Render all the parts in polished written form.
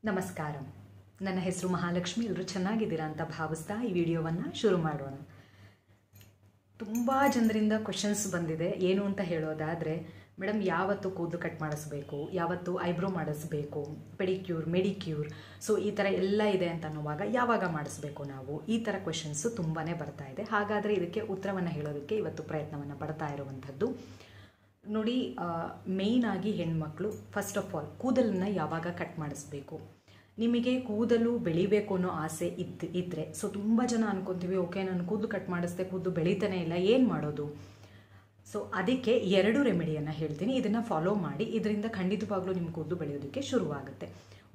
ನಮಸ್ಕಾರ. ನನ್ನ ಹೆಸರು ಮಹಾಲಕ್ಷ್ಮಿ. ಎಲ್ಲರೂ ಚೆನ್ನಾಗಿದ್ದೀರಾ ಅಂತ ಭಾವಿಸ್ತಾ ಈ ವಿಡಿಯೋವನ್ನು ಶುರು ಮಾಡೋಣ. ತುಂಬ ಜನರಿಂದ ಕ್ವೆಶನ್ಸ್ ಬಂದಿದೆ. ಏನು ಅಂತ ಹೇಳೋದಾದರೆ, ಮೇಡಮ್ ಯಾವತ್ತು ಕೂದಲು ಕಟ್ ಮಾಡಿಸ್ಬೇಕು, ಯಾವತ್ತು ಐಬ್ರೋ ಮಾಡಿಸ್ಬೇಕು, ಪೆಡಿಕ್ಯೂರ್, ಮೆಡಿಕ್ಯೂರ್, ಸೊ ಈ ಥರ ಎಲ್ಲ ಇದೆ ಅಂತ ಅನ್ನುವಾಗ ಯಾವಾಗ ಮಾಡಿಸ್ಬೇಕು ನಾವು, ಈ ಥರ ಕ್ವೆಶನ್ಸು ತುಂಬಾ ಬರ್ತಾ ಇದೆ. ಹಾಗಾದರೆ ಇದಕ್ಕೆ ಉತ್ತರವನ್ನು ಹೇಳೋದಕ್ಕೆ ಇವತ್ತು ಪ್ರಯತ್ನವನ್ನು ಪಡ್ತಾ ಇರುವಂಥದ್ದು. ನೋಡಿ, ಮೇಯ್ನಾಗಿ ಹೆಣ್ಮಕ್ಳು ಫಸ್ಟ್ ಆಫ್ ಆಲ್ ಕೂದಲನ್ನು ಯಾವಾಗ ಕಟ್ ಮಾಡಿಸ್ಬೇಕು. ನಿಮಗೆ ಕೂದಲು ಬೆಳಿಬೇಕು ಅನ್ನೋ ಆಸೆ ಇದ್ದರೆ, ಸೊ ತುಂಬ ಜನ ಅನ್ಕೊತೀವಿ, ಓಕೆ ನಾನು ಕೂದಲು ಕಟ್ ಮಾಡಿಸ್ದೆ, ಕೂದಲು ಬೆಳೀತಾನೆ ಇಲ್ಲ, ಏನು ಮಾಡೋದು? ಸೊ ಅದಕ್ಕೆ 2 ರೆಮಿಡಿಯನ್ನು ಹೇಳ್ತೀನಿ. ಇದನ್ನು ಫಾಲೋ ಮಾಡಿ, ಇದರಿಂದ ಖಂಡಿತವಾಗ್ಲೂ ನಿಮ್ಮ ಕೂದಲು ಬೆಳೆಯೋದಕ್ಕೆ ಶುರುವಾಗುತ್ತೆ.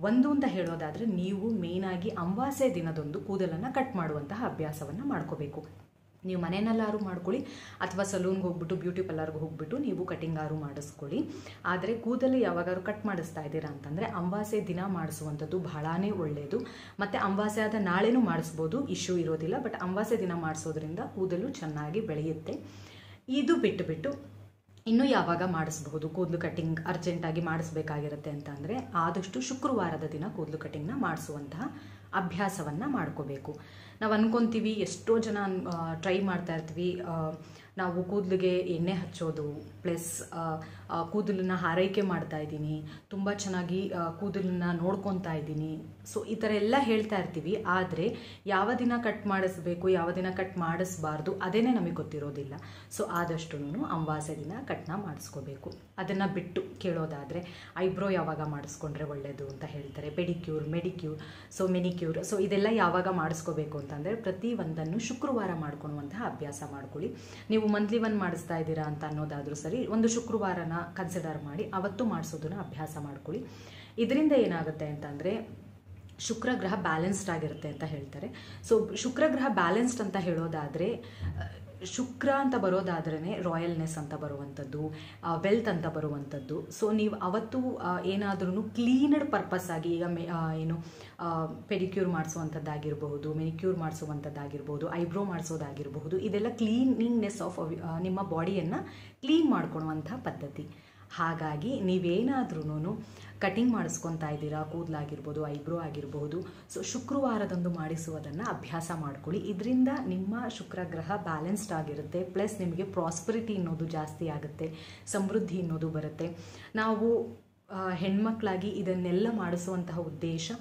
ಒಂದು ಅಂತ ಹೇಳೋದಾದರೆ, ನೀವು ಮೇಯ್ನಾಗಿ ಅಮಾವಾಸ್ಯೆ ದಿನದಂದು ಕೂದಲನ್ನು ಕಟ್ ಮಾಡುವಂತಹ ಅಭ್ಯಾಸವನ್ನು ಮಾಡ್ಕೋಬೇಕು. ನೀವು ಮನೆಯಲ್ಲಾರು ಮಾಡ್ಕೊಳ್ಳಿ ಅಥವಾ ಸಲೂನ್ಗೆ ಹೋಗ್ಬಿಟ್ಟು ಬ್ಯೂಟಿ ಪಾರ್ಲರ್ಗೆ ಹೋಗ್ಬಿಟ್ಟು ನೀವು ಕಟಿಂಗಾರು ಮಾಡಿಸ್ಕೊಳ್ಳಿ. ಆದರೆ ಕೂದಲು ಯಾವಾಗಾದ್ರು ಕಟ್ ಮಾಡಿಸ್ತಾ ಇದ್ದೀರಾ ಅಂತಂದರೆ ಅಮಾವಾಸ್ಯೆ ದಿನ ಮಾಡಿಸುವಂಥದ್ದು ಬಹಳನೇ ಒಳ್ಳೆಯದು. ಮತ್ತು ಅಮಾವಾಸ್ಯೆ ಆದ ನಾಳೆನೂ ಮಾಡಿಸ್ಬೋದು, ಇಶ್ಯೂ ಇರೋದಿಲ್ಲ. ಬಟ್ ಅಮಾವಾಸ್ಯೆ ದಿನ ಮಾಡಿಸೋದ್ರಿಂದ ಕೂದಲು ಚೆನ್ನಾಗಿ ಬೆಳೆಯುತ್ತೆ. ಇದು ಬಿಟ್ಟು ಇನ್ನೂ ಯಾವಾಗ ಮಾಡಿಸ್ಬಹುದು ಕೂದಲು ಕಟಿಂಗ್ ಅರ್ಜೆಂಟಾಗಿ ಮಾಡಿಸ್ಬೇಕಾಗಿರುತ್ತೆ ಅಂತ ಅಂದರೆ, ಆದಷ್ಟು ಶುಕ್ರವಾರದ ದಿನ ಕೂದಲು ಕಟಿಂಗ್ನ ಮಾಡಿಸುವಂತಹ ಅಭ್ಯಾಸವನ್ನು ಮಾಡ್ಕೋಬೇಕು. ನಾವು ಅನ್ಕೊತೀವಿ, ಎಷ್ಟೋ ಜನ ಟ್ರೈ ಮಾಡ್ತಾ ಇರ್ತೀವಿ, ನಾವು ಕೂದಲಿಗೆ ಎಣ್ಣೆ ಹಚ್ಚೋದು ಪ್ಲಸ್ ಕೂದಲನ್ನ ಆರೈಕೆ ಮಾಡ್ತಾ ಇದ್ದೀನಿ, ತುಂಬ ಚೆನ್ನಾಗಿ ಕೂದಲನ್ನ ನೋಡ್ಕೊತಾ ಇದ್ದೀನಿ, ಸೊ ಈ ಥರ ಎಲ್ಲ ಹೇಳ್ತಾ ಇರ್ತೀವಿ. ಆದರೆ ಯಾವ ದಿನ ಕಟ್ ಮಾಡಿಸ್ಬೇಕು, ಯಾವ ದಿನ ಕಟ್ ಮಾಡಿಸ್ಬಾರ್ದು ಅದೇನೇ ನಮಗೆ ಗೊತ್ತಿರೋದಿಲ್ಲ. ಸೊ ಆದಷ್ಟು ಅಮಾವಾಸ್ಯೆ ದಿನ ಕಟ್ನ ಮಾಡಿಸ್ಕೋಬೇಕು. ಅದನ್ನು ಬಿಟ್ಟು ಕೇಳೋದಾದರೆ, ಐಬ್ರೋ ಯಾವಾಗ ಮಾಡಿಸ್ಕೊಂಡ್ರೆ ಒಳ್ಳೆಯದು ಅಂತ ಹೇಳ್ತಾರೆ, pedicure, manicure, so manicure, so ಇದೆಲ್ಲ ಯಾವಾಗ ಮಾಡಿಸ್ಕೋಬೇಕು ಅಂತಂದರೆ ಪ್ರತಿ ಒಂದನ್ನು ಶುಕ್ರವಾರ ಮಾಡ್ಕೊಳ್ಳುವಂತಹ ಅಭ್ಯಾಸ ಮಾಡ್ಕೊಳ್ಳಿ. ನೀವು ಮಂತ್ಲಿ 1 ಮಾಡಿಸ್ತಾ ಇದ್ದೀರಾ ಅಂತ ಅನ್ನೋದಾದರೂ ಸರಿ, ಒಂದು ಶುಕ್ರವಾರನ ಕನ್ಸಿಡರ್ ಮಾಡಿ ಅವತ್ತು ಮಾಡಿಸೋದನ್ನ ಅಭ್ಯಾಸ ಮಾಡ್ಕೊಳ್ಳಿ. ಇದರಿಂದ ಏನಾಗುತ್ತೆ ಅಂತಂದರೆ, ಶುಕ್ರ ಗ್ರಹ ಬ್ಯಾಲೆನ್ಸ್ಡ್ ಆಗಿರುತ್ತೆ ಅಂತ ಹೇಳ್ತಾರೆ. ಸೊ ಶುಕ್ರ ಗ್ರಹ ಬ್ಯಾಲೆನ್ಸ್ಡ್ ಅಂತ ಹೇಳೋದಾದರೆ, ಶುಕ್ರ ಅಂತ ಬರೋದಾದ್ರೇ ರಾಯಲ್ನೆಸ್ ಅಂತ ಬರುವಂಥದ್ದು, ವೆಲ್ತ್ ಅಂತ ಬರುವಂಥದ್ದು. ಸೊ ನೀವು ಅವತ್ತು ಏನಾದ್ರೂ ಕ್ಲೀನಡ್ ಪರ್ಪಸ್ ಆಗಿ, ಈಗ ಏನು ಪೆಡಿಕ್ಯೂರ್ ಮಾಡಿಸುವಂಥದ್ದಾಗಿರ್ಬಹುದು, ಮೆನಿಕ್ಯೂರ್ ಮಾಡಿಸುವಂಥದ್ದಾಗಿರ್ಬೋದು, ಐಬ್ರೋ ಮಾಡಿಸೋದಾಗಿರಬಹುದು, ಇದೆಲ್ಲ ಕ್ಲೀನಿಂಗ್ನೆಸ್ ಆಫ್ ನಿಮ್ಮ ಬಾಡಿಯನ್ನು ಕ್ಲೀನ್ ಮಾಡ್ಕೊಳ್ಳುವಂಥ ಪದ್ಧತಿ. ಹಾಗಾಗಿ ನೀವೇನಾದ್ರೂ ಕಟಿಂಗ್ ಮಾಡಿಸ್ಕೊತಾ ಇದ್ದೀರಾ, ಕೂದಲಾಗಿರ್ಬೋದು, ಐಬ್ರೋ ಆಗಿರ್ಬೋದು, ಸೊ ಶುಕ್ರವಾರದಂದು ಮಾಡಿಸುವುದನ್ನು ಅಭ್ಯಾಸ ಮಾಡ್ಕೊಳ್ಳಿ. ಇದರಿಂದ ನಿಮ್ಮ ಶುಕ್ರ ಗ್ರಹ ಬ್ಯಾಲೆನ್ಸ್ಡ್ ಆಗಿರುತ್ತೆ. ಪ್ಲಸ್ ನಿಮಗೆ ಪ್ರಾಸ್ಪರಿಟಿ ಅನ್ನೋದು ಜಾಸ್ತಿ ಆಗುತ್ತೆ, ಸಮೃದ್ಧಿ ಅನ್ನೋದು ಬರುತ್ತೆ. ನಾವು ಹೆಣ್ಮಕ್ಳಾಗಿ ಇದನ್ನೆಲ್ಲ ಮಾಡಿಸುವಂತಹ ಉದ್ದೇಶ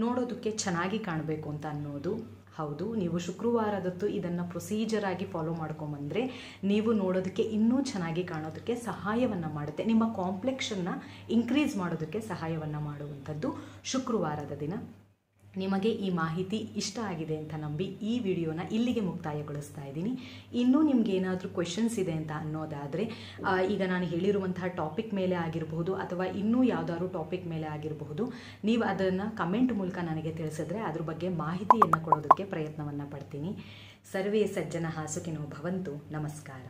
ನೋಡೋದಕ್ಕೆ ಚೆನ್ನಾಗಿ ಕಾಣಬೇಕು ಅಂತ ಅನ್ನೋದು ಹೌದು. ನೀವು ಶುಕ್ರವಾರದತ್ತು ಇದನ್ನು ಪ್ರೊಸೀಜರ್ ಆಗಿ ಫಾಲೋ ಮಾಡ್ಕೊಂಬಂದರೆ ನೀವು ನೋಡೋದಕ್ಕೆ ಇನ್ನೂ ಚೆನ್ನಾಗಿ ಕಾಣೋದಕ್ಕೆ ಸಹಾಯವನ್ನು ಮಾಡುತ್ತೆ. ನಿಮ್ಮ ಕಾಂಪ್ಲೆಕ್ಷನ್ನ ಇನ್ಕ್ರೀಸ್ ಮಾಡೋದಕ್ಕೆ ಸಹಾಯವನ್ನು ಮಾಡುವಂಥದ್ದು ಶುಕ್ರವಾರದ ದಿನ. ನಿಮಗೆ ಈ ಮಾಹಿತಿ ಇಷ್ಟ ಆಗಿದೆ ಅಂತ ನಂಬಿ ಈ ವಿಡಿಯೋನ ಇಲ್ಲಿಗೆ ಮುಕ್ತಾಯಗೊಳಿಸ್ತಾ ಇದ್ದೀನಿ. ಇನ್ನೂ ನಿಮ್ಗೆ ಏನಾದರೂ ಕ್ವೆಶನ್ಸ್ ಇದೆ ಅಂತ ಅನ್ನೋದಾದರೆ, ಈಗ ನಾನು ಹೇಳಿರುವಂತಹ ಟಾಪಿಕ್ ಮೇಲೆ ಆಗಿರಬಹುದು ಅಥವಾ ಇನ್ನೂ ಯಾವುದಾದ್ರು ಟಾಪಿಕ್ ಮೇಲೆ ಆಗಿರಬಹುದು, ನೀವು ಅದನ್ನು ಕಮೆಂಟ್ ಮೂಲಕ ನನಗೆ ತಿಳಿಸಿದ್ರೆ ಅದ್ರ ಬಗ್ಗೆ ಮಾಹಿತಿಯನ್ನು ಕೊಡೋದಕ್ಕೆ ಪ್ರಯತ್ನವನ್ನು ಪಡ್ತೀನಿ. ಸರ್ವೇ ಸಜ್ಜನಃ ಸುಖಿನೋ ಭವಂತು. ನಮಸ್ಕಾರ.